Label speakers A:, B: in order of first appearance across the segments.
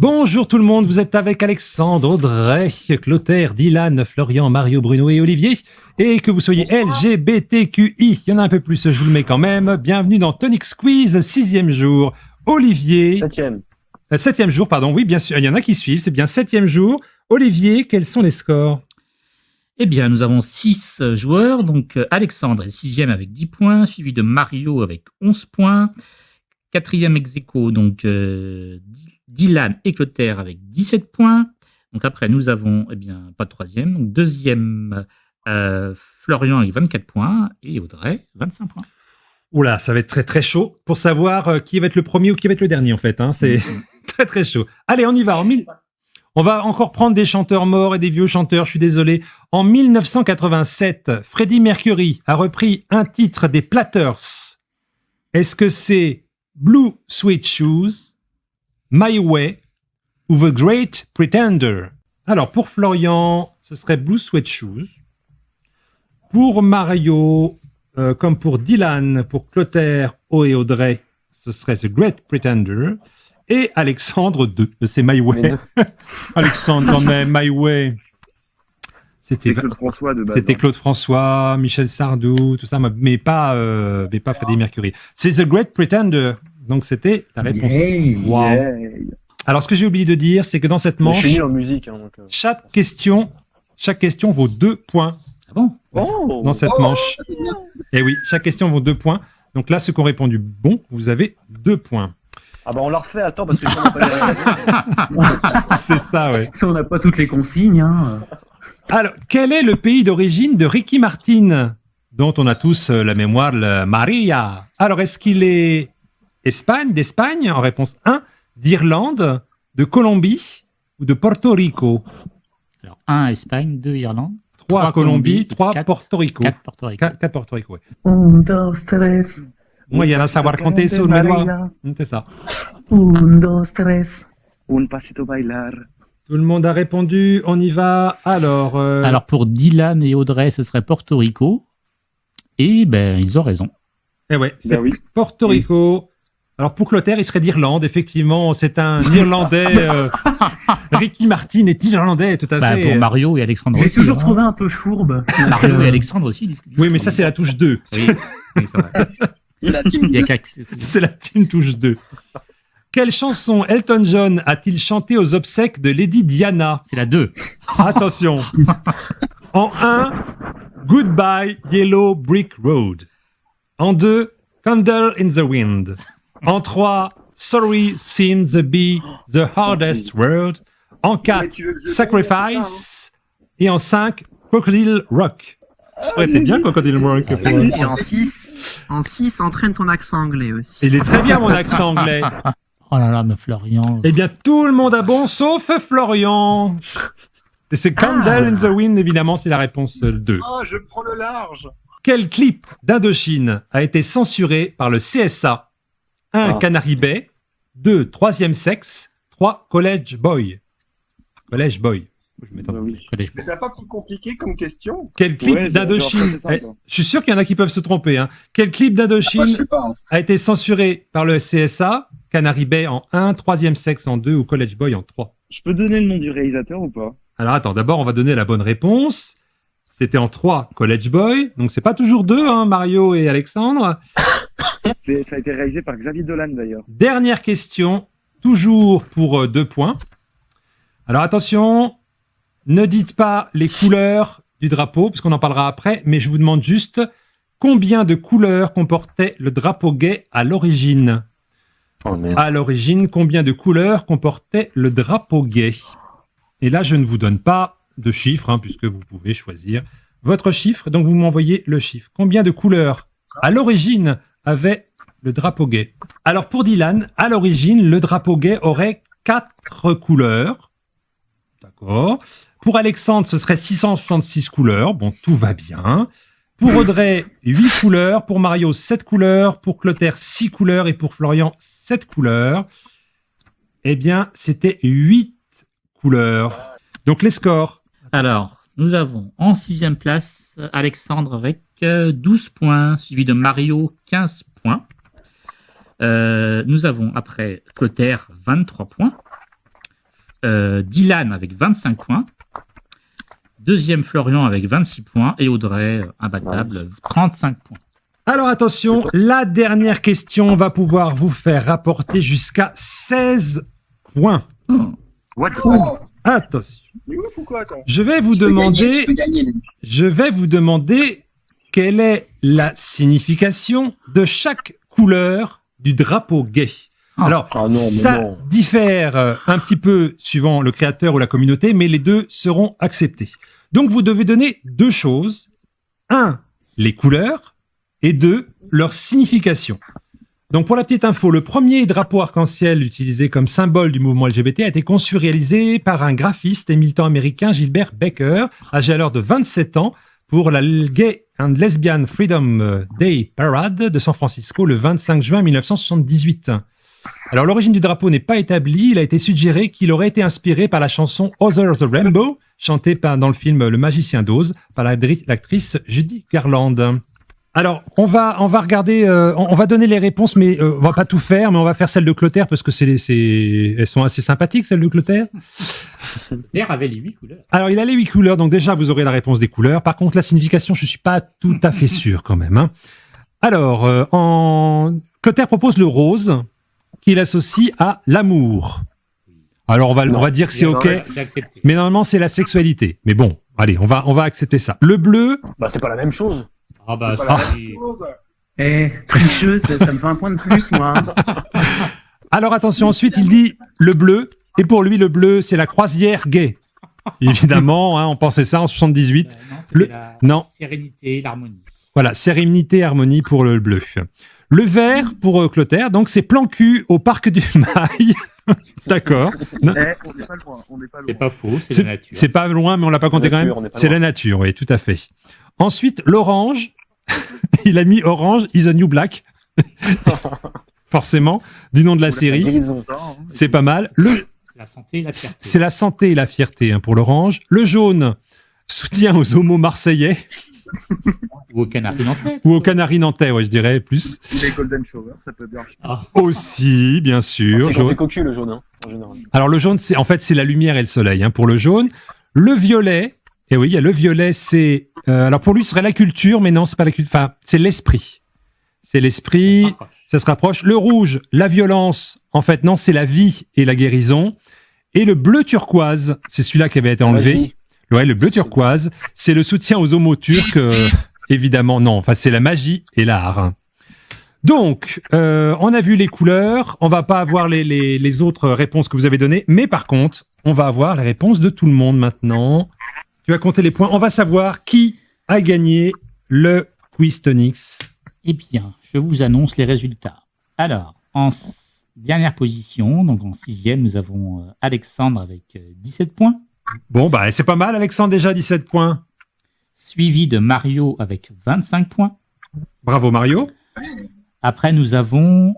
A: Bonjour tout le monde, vous êtes avec Alexandre, Audrey, Clotaire, Dylan, Florian, Mario, Bruno et Olivier. Et que vous soyez LGBTQI, il y en a un peu plus, je vous le mets quand même. Bienvenue dans Tonic Squeeze, 6e jour. Olivier. 7e jour, pardon, oui, bien sûr, il y en a qui suivent, c'est bien 7e jour. Olivier, quels sont les scores ?
B: Eh bien, nous avons 6 joueurs. Donc, Alexandre est 6e avec 10 points, suivi de Mario avec 11 points. 4e ex-aequo, donc Dylan et Clotaire avec 17 points. Donc après, nous avons, pas de 3e. Donc 2e, Florian avec 24 points et Audrey, 25 points.
A: Oula, ça va être très très chaud pour savoir qui va être le premier ou qui va être le dernier en fait. Hein. C'est très très chaud. Allez, on y va. On va encore prendre des chanteurs morts et des vieux chanteurs, je suis désolé. En 1987, Freddie Mercury a repris un titre des Platters. Est-ce que c'est Blue Suede Shoes, My Way ou The Great Pretender? Alors, pour Florian, ce serait Blue Suede Shoes. Pour Mario, comme pour Dylan, pour Clotaire, et Audrey, ce serait The Great Pretender. Et Alexandre, c'est My Way. Alexandre, quand même, My Way. C'était Claude François de base. C'était Claude François, Michel Sardou, tout ça, mais pas Freddie Mercury. C'est The Great Pretender. Donc c'était la réponse. Wow. Alors ce que j'ai oublié de dire, c'est que dans cette manche, je suis nul en musique, hein, donc, chaque question vaut 2 points.
B: Ah bon?
A: Dans cette manche. Et oui, chaque question vaut 2 points. Donc là, ceux qui ont répondu bon, vous avez 2 points.
C: Ah bah on la refait, attends, parce que si on n'a pas
A: c'est ça, ouais.
D: Si on n'a pas toutes les consignes, hein.
A: Alors, quel est le pays d'origine de Ricky Martin, dont on a tous la mémoire, le Maria? Alors, est-ce qu'il est d'Espagne, en réponse 1, d'Irlande, de Colombie ou de Porto Rico?
B: Alors, 1 Espagne, 2 Irlande.
A: 3 Colombie, 3 Porto Rico.
B: 4 Porto Rico.
A: 4 Porto Rico, oui.
D: 1, 2, 3.
A: Moi, il y en a à savoir compter sur mes doigts. C'est ça.
D: 1, 2, 3.
C: Un pasito bailar.
A: Tout le monde a répondu, on y va. Alors,
B: pour Dylan et Audrey, ce serait Porto Rico. Et ils ont raison.
A: Eh ouais, c'est Porto Rico. Alors pour Clotaire, il serait d'Irlande, effectivement. C'est un Irlandais. Ricky Martin est Irlandais, tout à fait.
B: Pour Mario et Alexandre aussi.
D: J'ai toujours trouvé un peu fourbe.
B: Mario et Alexandre aussi.
A: Oui, mais ça, c'est la touche 2.
B: Oui, c'est vrai.
C: C'est la team 2.
A: C'est la team touche 2. Quelle chanson Elton John a-t-il chanté aux obsèques de Lady Diana?
B: C'est la 2.
A: Attention. En 1, Goodbye Yellow Brick Road. En 2, Candle in the Wind. En 3, Sorry Seems to Be the Hardest Word. En 4, Sacrifice. Et en 5, Crocodile Rock. Ça aurait été bien, Crocodile Rock.
E: Et en 6, entraîne ton accent anglais aussi.
A: Il est très bien, mon accent anglais.
B: Oh là là, mais Florian.
A: Eh bien, tout le monde a bon, sauf Florian. Et c'est Candle in the Wind, évidemment, c'est la réponse 2.
F: Ah, je prends le large.
A: Quel clip d'Indochine a été censuré par le CSA? 1, Canary Bay. 2, 3e sexe. 3, College Boy. College Boy. Je
F: Mais t'as pas plus compliqué comme question?
A: Quel clip d'Indochine je suis sûr qu'il y en a qui peuvent se tromper. Hein. Quel clip d'Indochine a été censuré par le CSA? Canary Bay en 1, 3e sexe en 2 ou College Boy en 3.
C: Je peux donner le nom du réalisateur ou pas?
A: Alors attends, d'abord on va donner la bonne réponse. C'était en 3, College Boy. Donc c'est pas toujours 2, hein, Mario et Alexandre.
C: Ça a été réalisé par Xavier Dolan d'ailleurs.
A: Dernière question, toujours pour 2 points. Alors attention, ne dites pas les couleurs du drapeau, parce qu'on en parlera après, mais je vous demande juste combien de couleurs comportait le drapeau gay à l'origine? À l'origine, combien de couleurs comportait le drapeau gay? Et là, je ne vous donne pas de chiffre, hein, puisque vous pouvez choisir votre chiffre. Donc, vous m'envoyez le chiffre. Combien de couleurs, à l'origine, avait le drapeau gay? Alors, pour Dylan, à l'origine, le drapeau gay aurait 4 couleurs. D'accord. Pour Alexandre, ce serait 666 couleurs. Bon, tout va bien. Pour Audrey, 8 couleurs. Pour Mario, 7 couleurs. Pour Clotaire, 6 couleurs. Et pour Florian, 7 couleurs. Eh bien, c'était 8 couleurs. Donc, les scores.
B: Alors, nous avons en 6e place Alexandre avec 12 points, suivi de Mario, 15 points. Nous avons après Clotaire, 23 points. Dylan avec 25 points. Deuxième, Florian avec 26 points. Et Audrey, imbattable, 35 points.
A: Alors attention, la dernière question va pouvoir vous faire rapporter jusqu'à 16 points.
C: What?
A: Attention.
F: Il est ouf ou quoi, attends?
A: Je vais vous demander quelle est la signification de chaque couleur du drapeau gay. Alors, ça diffère un petit peu suivant le créateur ou la communauté, mais les deux seront acceptés. Donc, vous devez donner deux choses. 1, les couleurs, et 2, leur signification. Donc, pour la petite info, le premier drapeau arc-en-ciel utilisé comme symbole du mouvement LGBT a été conçu et réalisé par un graphiste et militant américain, Gilbert Baker, âgé alors de 27 ans, pour la Gay and Lesbian Freedom Day Parade de San Francisco le 25 juin 1978. Alors, l'origine du drapeau n'est pas établie. Il a été suggéré qu'il aurait été inspiré par la chanson Other the Rainbow, chantée dans le film Le Magicien d'Oz par l'actrice Judy Garland. Alors, on va regarder, on va donner les réponses, mais on va pas tout faire, mais on va faire celle de Clotaire parce que elles sont assez sympathiques, celles de Clotaire.
B: Clotaire avait les 8 couleurs.
A: Alors, il a les 8 couleurs, donc déjà, vous aurez la réponse des couleurs. Par contre, la signification, je suis pas tout à fait sûr quand même. Hein. Alors, Clotaire propose le rose, qu'il associe à l'amour. Alors, on va dire que c'est OK, mais normalement, c'est la sexualité. Mais bon, allez, on va accepter ça. Le bleu...
C: Bah, c'est pas la même chose.
F: C'est pas la même chose.
D: Tricheuse, ça me fait un point de plus, moi.
A: Alors attention, ensuite il dit le bleu, et pour lui le bleu c'est la croisière gay. Évidemment, hein, on pensait ça en 78.
B: La sérénité, l'harmonie.
A: Voilà, sérénité, harmonie pour le bleu. Le vert pour Clotaire, donc c'est plan cul au parc du Mail. D'accord.
C: On n'est pas loin.
B: C'est pas faux, c'est la nature.
A: C'est pas loin, mais on l'a pas compté quand même. C'est la nature, oui, tout à fait. Ensuite, l'orange. Il a mis Orange is a New Black. Forcément, du nom de la série. C'est pas mal.
B: C'est la santé et la fierté.
A: C'est la santé et la fierté hein, pour l'orange. Le jaune, soutien aux homos marseillais.
B: Ou au canari nantais.
A: Ou au canari nantais, ouais, je dirais plus.
C: Ou les Golden Shower, ça peut bien.
A: Aussi, bien sûr.
C: C'est cocu le jaune, hein, en général.
A: Alors le jaune, c'est la lumière et le soleil hein, pour le jaune. Le violet, et oui, il y a le violet, c'est... alors pour lui, ce serait la culture, mais non, c'est pas la culture. Enfin, c'est l'esprit. C'est l'esprit, ça se rapproche. Le rouge, la violence. En fait, non, c'est la vie et la guérison. Et le bleu turquoise, c'est celui-là qui avait été enlevé. Ouais, le bleu turquoise, c'est le soutien aux homos turcs. Évidemment, non. Enfin, c'est la magie et l'art. Donc, on a vu les couleurs. On va pas avoir les autres réponses que vous avez données. Mais par contre, on va avoir les réponses de tout le monde maintenant. Tu vas compter les points. On va savoir qui a gagné le quiz Tonix.
B: Eh bien, je vous annonce les résultats. Alors, en dernière position, donc en 6e, nous avons Alexandre avec 17 points.
A: Bon, bah, c'est pas mal, Alexandre, déjà 17 points.
B: Suivi de Mario avec 25 points.
A: Bravo, Mario.
B: Après, nous avons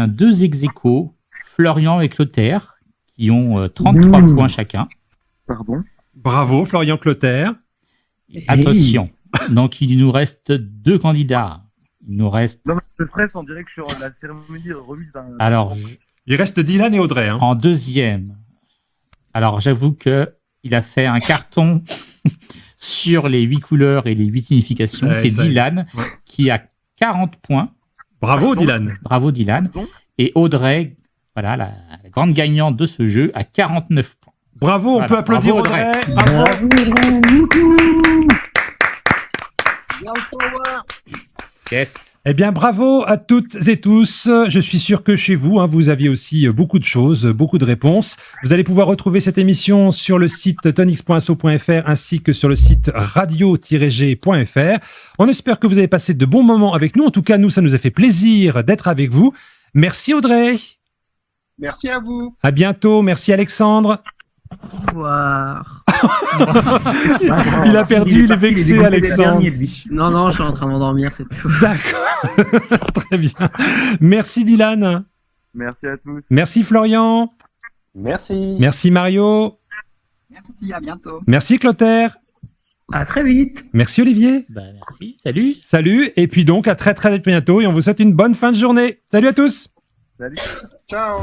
B: deux ex-aequo, Florian et Clotaire, qui ont 33 points chacun.
C: Pardon.
A: Bravo, Florian Clotaire.
B: Attention, donc il nous reste 2 candidats. Il nous reste...
C: Non, mais le stress, on dirait que je suis la cérémonie de remise d'un...
B: Alors,
A: il reste Dylan et Audrey. Hein.
B: En 2e. Alors, j'avoue que il a fait un carton sur les 8 couleurs et les 8 significations. C'est Dylan qui a 40 points.
A: Bravo, Dylan.
B: Bravo, Dylan. Et Audrey, voilà, la grande gagnante de ce jeu, a 49 points.
A: Bravo, on peut applaudir Audrey.
D: Bravo.
B: Yes.
A: Eh bien, bravo à toutes et tous. Je suis sûr que chez vous, hein, vous aviez aussi beaucoup de choses, beaucoup de réponses. Vous allez pouvoir retrouver cette émission sur le site tonix.so.fr ainsi que sur le site radio-g.fr. On espère que vous avez passé de bons moments avec nous. En tout cas, nous, ça nous a fait plaisir d'être avec vous. Merci Audrey.
F: Merci à vous.
A: À bientôt. Merci Alexandre.
E: Au revoir.
A: Il a perdu, il est vexé, Alexandre.
E: Non, je suis en train de m'endormir, c'est tout.
A: D'accord. Très bien. Merci Dylan.
C: Merci à tous.
A: Merci Florian.
C: Merci.
A: Merci Mario.
E: Merci, à bientôt.
A: Merci Clotaire.
D: À très vite.
A: Merci Olivier.
B: Merci. Salut.
A: Salut. Et puis donc, à très très bientôt. Et on vous souhaite une bonne fin de journée. Salut à tous.
C: Salut.
F: Ciao.